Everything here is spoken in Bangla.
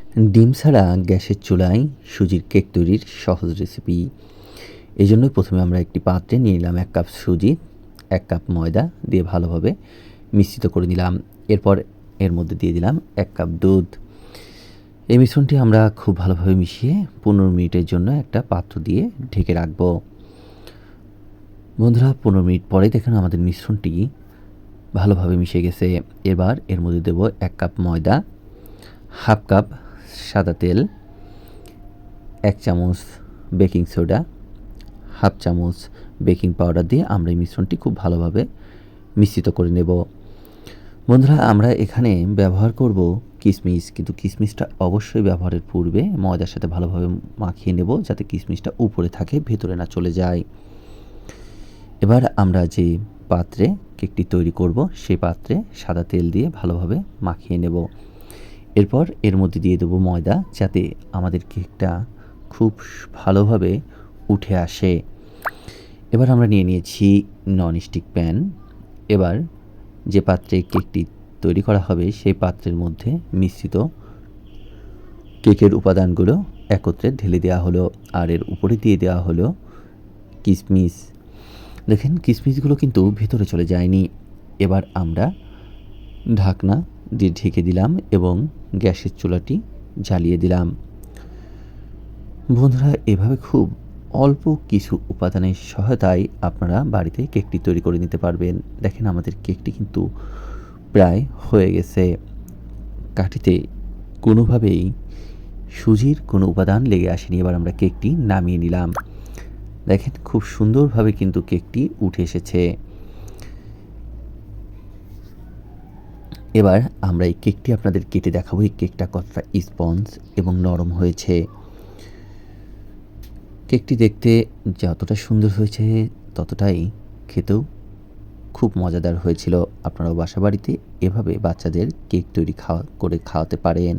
ডিম ছাড়া গ্যাসের চুলায় সুজির কেক তৈরির সহজ রেসিপি। এজন্যই প্রথমে আমরা একটি পাত্রে নিয়ে নিলাম ১ কাপ সুজি, ১ কাপ ময়দা দিয়ে ভালোভাবে মিশ্রিত করে নিলাম। এরপর এর মধ্যে দিয়ে দিলাম ১ কাপ দুধ। এই মিশ্রণটি আমরা খুব ভালোভাবে মিশিয়ে ১৫ মিনিটের জন্য একটা পাত্র দিয়ে ঢেকে রাখব। বন্ধুরা ১৫ মিনিট পরে দেখুন আমাদের মিশ্রণটি ভালোভাবে মিশে গেছে। এবার এর মধ্যে দেব ১ কাপ ময়দা, ১/২ কাপ সাদা তেল, ১ চামচ বেকিং সোডা, ১/২ চামচ বেকিং পাউডার দিয়ে আমরা এই মিশ্রণটি খুব ভালোভাবে মিশ্রিত করে নেব। বন্ধুরা আমরা এখানে ব্যবহার করব কিশমিশ, কিন্তু কিশমিশটা অবশ্যই ব্যবহারের পূর্বে ময়দার সাথে ভালোভাবে মাখিয়ে নেব যাতে কিশমিশটা উপরে থাকে, ভেতরে না চলে যায়। এবার আমরা যে পাত্রে কেকটি তৈরি করব সেই পাত্রে সাদা তেল দিয়ে ভালোভাবে মাখিয়ে নেব। এরপর এর মধ্যে দিয়ে দেব ময়দা যাতে আমাদের কেকটা খুব ভালোভাবে উঠে আসে। এবার আমরা নিয়ে নিয়েছি ননস্টিক প্যান। এবার যে পাত্রে কেকটি তৈরি করা হবে সেই পাত্রের মধ্যে মিশ্রিত কেকের উপাদানগুলো একত্রে ঢেলে দেওয়া হলো, আর এর উপরে দিয়ে দেওয়া হলো কিশমিশ। দেখেন কিশমিশগুলো কিন্তু ভেতরে চলে যায়নি। এবার আমরা ঢাকনা দিয়ে ঢেকে দিলাম এবং গ্যাসের চুলাটি জ্বালিয়ে দিলাম। বন্ধুরা এভাবে খুব অল্প কিছু উপাদানের সহায়তায় আপনারা বাড়িতে কেকটি তৈরি করে নিতে পারবেন। দেখেন আমাদের কেকটি কিন্তু প্রায় হয়ে গেছে। কাঠিতে কোনোভাবেই সুজির কোনো উপাদান লেগে আসেনি। এবার আমরা কেকটি নামিয়ে নিলাম। দেখেন খুব সুন্দরভাবে কিন্তু কেকটি উঠে এসেছে। এবার আমরা এই কেকটি আপনাদের কেটে দেখাবো এই কেকটা কতটা স্পঞ্জ এবং নরম হয়েছে। কেকটি দেখতে যতটা সুন্দর হয়েছে ততটাই খেতেও খুব মজাদার হয়েছিল। আপনারাও বাসাবাড়িতে এভাবে বাচ্চাদের কেক তৈরি করে খাওয়াতে পারেন।